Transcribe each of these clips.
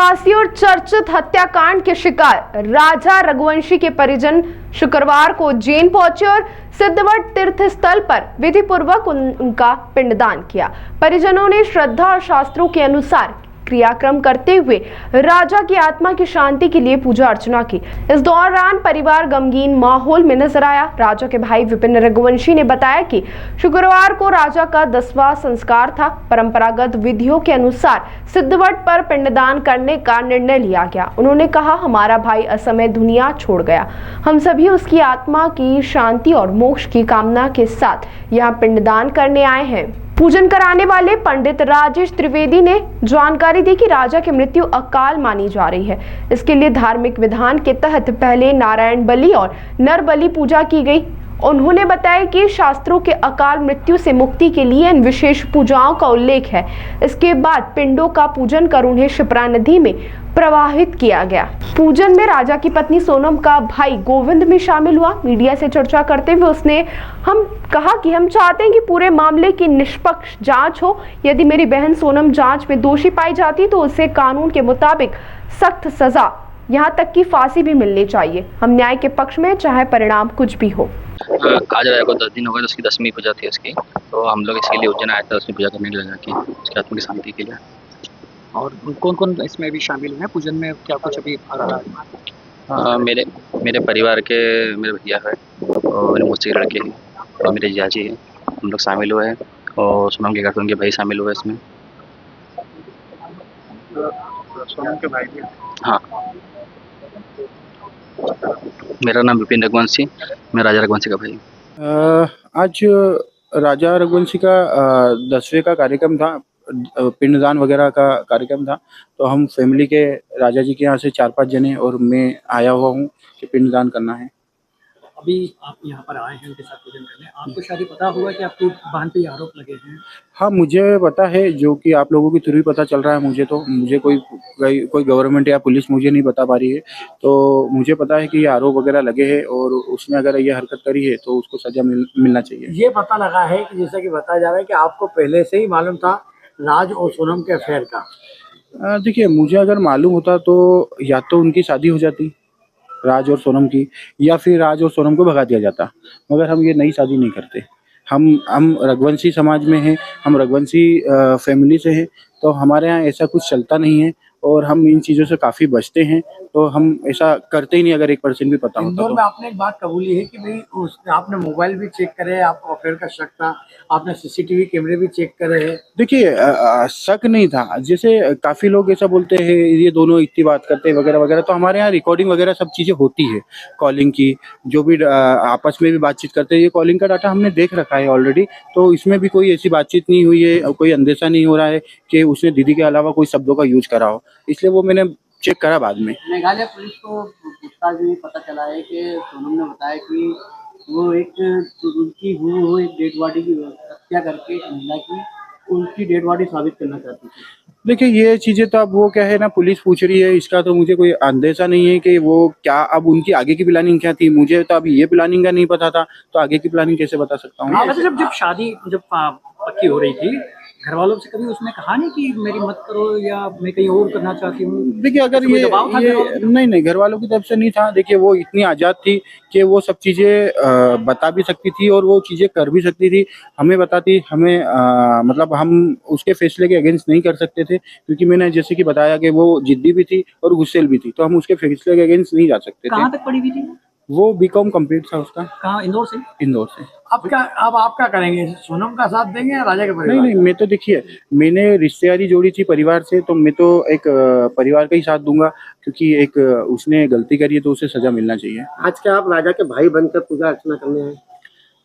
आदिवासी और चर्चित हत्याकांड के शिकार राजा रघुवंशी के परिजन शुक्रवार को उज्जैन पहुंचे और सिद्धवट तीर्थ स्थल पर विधि पूर्वक उनका पिंडदान किया। परिजनों ने श्रद्धा और शास्त्रों के अनुसार क्रियाक्रम करते हुए राजा की आत्मा की शांति के लिए पूजा अर्चना की। इस दौरान परिवार गमगीन माहौल में नजर आया। राजा के भाई विपिन रघुवंशी ने बताया कि शुक्रवार को राजा का 10वां संस्कार था। परंपरागत विधियों के अनुसार सिद्धवट पर पिंडदान करने का निर्णय लिया गया। उन्होंने कहा, हमारा भाई असमय दुनिया छोड़ गया। हम सभी उसकी आत्मा की शांति और मोक्ष की कामना के साथ यहाँ पिंडदान करने आए हैं। पूजन कराने वाले पंडित राजेश त्रिवेदी ने जानकारी दी कि राजा की मृत्यु अकाल मानी जा रही है। इसके लिए धार्मिक विधान के तहत पहले नारायण बलि और नर बलि पूजा की गई। उन्होंने बताया कि शास्त्रों के अकाल मृत्यु से मुक्ति के लिए इन विशेष पूजाओं का उल्लेख है। इसके बाद पिंडों का पूजन कर उन्हें शिप्रा नदी में प्रवाहित किया गया। पूजन में राजा की पत्नी सोनम का भाई गोविंद भी शामिल हुआ। मीडिया से चर्चा करते हुए उसने कहा कि हम चाहते हैं कि पूरे मामले की निष्पक्ष जांच हो। यदि मेरी बहन सोनम जांच में दोषी पाई जाती तो उसे कानून के मुताबिक सख्त सजा, यहाँ तक कि फांसी भी मिलनी चाहिए। हम न्याय के पक्ष में, चाहे परिणाम कुछ भी हो। आज राजा को 10 दिन हो गए, तो उसकी 10वीं पूजा थी उसकी, तो हम लोग इसके लिए उज्जैन आए थे उसकी पूजा करने के लिए, कि उसकी आत्मा की शांति के लिए। और कौन कौन इसमें भी शामिल हैं पूजन में, क्या कुछ अभी आ रहा है? मेरे परिवार के मेरे भैया है और मेरे मौसी के लड़के हैं और मेरे जियाजी हैं, हम लोग शामिल हुए हैं। और सोनम के घर उनके भाई शामिल हुए इसमें। सोनम के भाई भी? हाँ, मेरा नाम विपिन रघुवंशी, मैं राजा रघुवंशी का भाई। आज राजा रघुवंशी का 10वें का कार्यक्रम था, पिंडदान वगैरह का कार्यक्रम था। तो हम फैमिली के राजा जी के यहाँ से 4-5 जने और मैं आया हुआ हूँ कि पिंडदान करना है। अभी आप यहाँ पर आए हैं उनके साथ पूजन करने, आपको शायद ही पता हुआ कि आपकी बहन पे आरोप लगे हैं? हाँ, मुझे पता है, जो कि आप लोगों के थ्रू ही पता चल रहा है मुझे कोई गवर्नमेंट या पुलिस मुझे नहीं बता पा रही है। तो मुझे पता है कि ये आरोप वगैरह लगे हैं और उसने अगर ये हरकत करी है तो उसको सजा मिलना चाहिए। ये पता लगा है कि जैसा कि बताया जा रहा है कि आपको पहले से ही मालूम था राज और सोनम के अफेयर का। देखिए, मुझे अगर मालूम होता तो या तो उनकी शादी हो जाती राज और सोनम की, या फिर राज और सोनम को भगा दिया जाता, मगर हम ये नई शादी नहीं करते। हम रघुवंशी समाज में हैं, हम रघुवंशी फैमिली से हैं, तो हमारे यहाँ ऐसा कुछ चलता नहीं है और हम इन चीज़ों से काफ़ी बचते हैं। तो हम ऐसा करते ही नहीं अगर 1% भी पता होता। इंदौर में आपने एक बात कबूली है कि भाई आपने मोबाइल भी चेक करे, आपको अफेयर का शक था, आपने सीसीटीवी कैमरे भी चेक करे हैं। देखिए, शक नहीं था। जैसे काफ़ी लोग ऐसा बोलते हैं ये दोनों इतनी बात करते हैं वगैरह वगैरह, तो हमारे यहाँ रिकॉर्डिंग वगैरह सब चीज़ें होती है। कॉलिंग की जो भी आपस में भी बातचीत करते हैं, ये कॉलिंग का डाटा हमने देख रखा है ऑलरेडी। तो इसमें भी कोई ऐसी बातचीत नहीं हुई है और कोई अंदेशा नहीं हो रहा है कि उसने दीदी के अलावा कोई शब्दों का यूज करा हो, इसलिए वो मैंने चेक करा बाद में। मेघालय पुलिस को पूछताछ में पता चला है कि सोनम ने बताया कि वो एक डेड बॉडी की हत्या करके महिला की उनकी डेड बॉडी साबित करना चाहती थी। देखिए, ये चीज़ें तो अब वो क्या है ना, पुलिस पूछ रही है, इसका तो मुझे कोई अंदेशा नहीं है कि वो क्या, अब उनकी आगे की प्लानिंग क्या थी। मुझे तो अभी ये प्लानिंग का नहीं पता था, तो आगे की प्लानिंग कैसे बता सकता हूँ। जब शादी पक्की हो रही थी, घर वालों से कभी उसने कहा नहीं कि मेरी मत करो या मैं कहीं और करना चाहती हूँ? देखिए, अगर ये नहीं, घर वालों की तरफ से नहीं था। देखिए, वो इतनी आज़ाद थी कि वो सब चीज़ें बता भी सकती थी और वो चीज़ें कर भी सकती थी। हमें बताती, मतलब हम उसके फैसले के अगेंस्ट नहीं कर सकते थे, क्योंकि मैंने जैसे कि बताया कि वो जिद्दी भी थी और गुस्सेल भी थी, तो हम उसके फैसले के अगेंस्ट नहीं जा सकते थे। कहाँ तक पढ़ी हुई थी? वो बीकॉम कंप्लीट था उसका। कहाँ? इंदौर से? इंदौर से। अब आप क्या करेंगे, सोनम का साथ देंगे या राजा के परिवार? नहीं, मैं तो, देखिए, मैंने रिश्तेदारी जोड़ी थी परिवार से, तो मैं तो एक परिवार का ही साथ दूंगा, क्योंकि एक उसने गलती करी है तो उसे सजा मिलना चाहिए। आज क्या आप राजा के भाई बनकर पूजा अर्चना करने आए?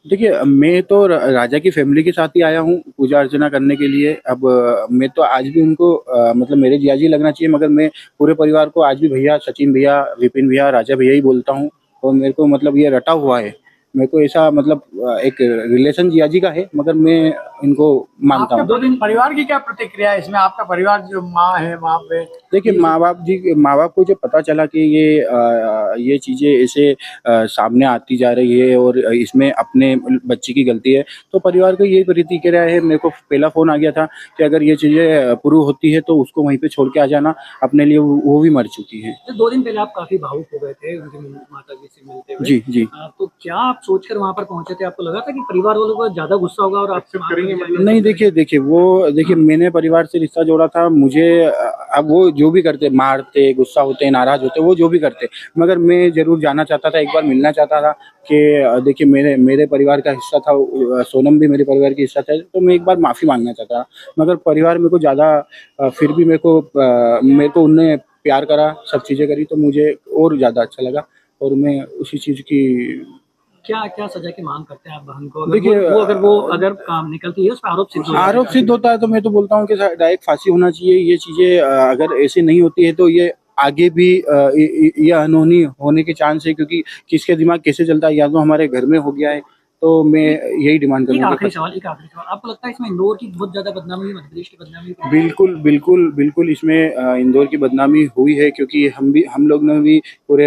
देखिए, मैं तो राजा की फैमिली के साथ ही आया हूँ पूजा अर्चना करने के लिए। अब मैं तो आज भी उनको मतलब मेरे जियाजी लगना चाहिए, मगर मैं पूरे परिवार को आज भी भैया, सचिन भैया, विपिन भैया, राजा भैया ही बोलता हूँ। और मेरे को मतलब ये रटा हुआ है, मेरे को ऐसा मतलब एक रिलेशन जियाजी का है, मगर मैं इनको मानता हूँ। 2 दिन परिवार की क्या प्रतिक्रिया है इसमें? आपका परिवार जो माँ है, वहाँ पे देखिए माँ बाप को जब पता चला कि ये चीज़ें ऐसे सामने आती जा रही है और इसमें अपने बच्चे की गलती है, तो परिवार को यही प्रतिक्रिया है। मेरे को पहला फ़ोन आ गया था कि अगर ये चीज़ें प्रूव होती है तो उसको वहीं पे छोड़ के आ जाना, अपने लिए वो भी मर चुकी है। तो 2 दिन पहले आप काफी भावुक हो गए थे उनकी माता जी से मिलते हुए। जी, जी। तो क्या आप सोचकर वहां पर पहुंचे थे? आपको लगा था कि परिवार वालों को ज्यादा गुस्सा होगा और आपसे नहीं, देखिए मैंने परिवार से रिश्ता जोड़ा था। मुझे अब वो जो भी करते, मारते, गुस्सा होते, नाराज़ होते, वो जो भी करते, मगर मैं ज़रूर जाना चाहता था, एक बार मिलना चाहता था कि देखिए मेरे परिवार का हिस्सा था, सोनम भी मेरे परिवार का हिस्सा था, तो मैं एक बार माफ़ी माँगना चाहता था। मगर परिवार मेरे को ज़्यादा फिर भी मेरे को उनने प्यार करा, सब चीज़ें करी, तो मुझे और ज़्यादा अच्छा लगा और मैं उसी चीज़ की क्या क्या सज़ा की मांग करते हैं आप बहन को? देखिए, अगर काम निकलती है उस पर आरोप सिद्ध हो जाता है। आरोप सिद्ध होता है तो मैं तो बोलता हूँ कि डायरेक्ट फांसी होना चाहिए। ये चीज़ें अगर ऐसे नहीं होती है तो ये आगे भी ये अनहोनी होने के चांस है, क्योंकि किसके दिमाग कैसे चलता है, या तो हमारे घर में हो गया है, तो मैं यही डिमांड एक करूँगा। आखिरी सवाल आपको लगता है इसमें इंदौर की बहुत ज्यादा बदनामी हुई, मध्य प्रदेश की बदनामी हुई? बिल्कुल इसमें इंदौर की बदनामी हुई है, क्योंकि हम लोग ने भी पूरे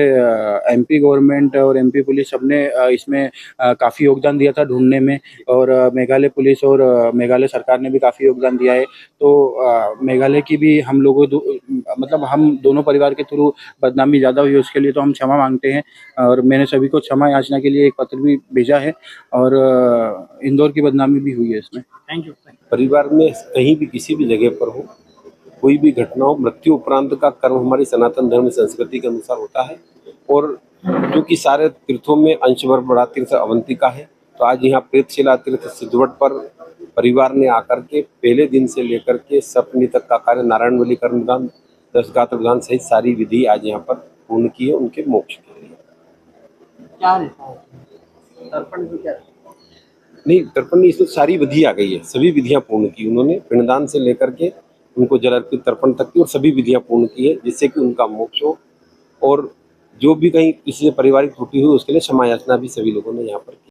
एमपी गवर्नमेंट और एमपी पुलिस सबने इसमें काफ़ी योगदान दिया था ढूँढने में, और मेघालय पुलिस और मेघालय सरकार ने भी काफ़ी योगदान दिया है। तो मेघालय की भी हम लोगों मतलब हम दोनों परिवार के थ्रू बदनामी ज़्यादा हुई है, उसके लिए तो हम क्षमा माँगते हैं, और मैंने सभी को क्षमा याचना के लिए एक पत्र भी भेजा है, और इंदौर की बदनामी भी हुई है इसमें। Thank you. परिवार में कहीं भी किसी भी जगह पर हो, कोई भी घटना हो, मृत्यु उपरांत का कर्म हमारी सनातन धर्म संस्कृति के अनुसार होता है। और जो कि सारे तीर्थों में अंशभर बड़ा तीर्थ अवंतिका है, तो आज यहाँ प्रेतशिला तीर्थ सिद्धवट पर परिवार ने आकर के पहले दिन से लेकर के सप्तमी तक का कार्य, नारायण बलि कर्मदान, 10 गात्र दान सहित सारी विधि आज यहाँ पर पूर्ण की है उनके मोक्ष के लिए। क्या रहता है तर्पण की क्या? नहीं, तर्पण नहीं, इसमें सारी विधि आ गई है, सभी विधियां पूर्ण की उन्होंने, पिंडदान से लेकर के उनको जल अर्पित तर्पण तक की, और सभी विधियां पूर्ण की है जिससे कि उनका मोक्ष हो। और जो भी कहीं किसी से पारिवारिक त्रुटि हुई उसके लिए क्षमा याचना भी सभी लोगों ने यहाँ पर की।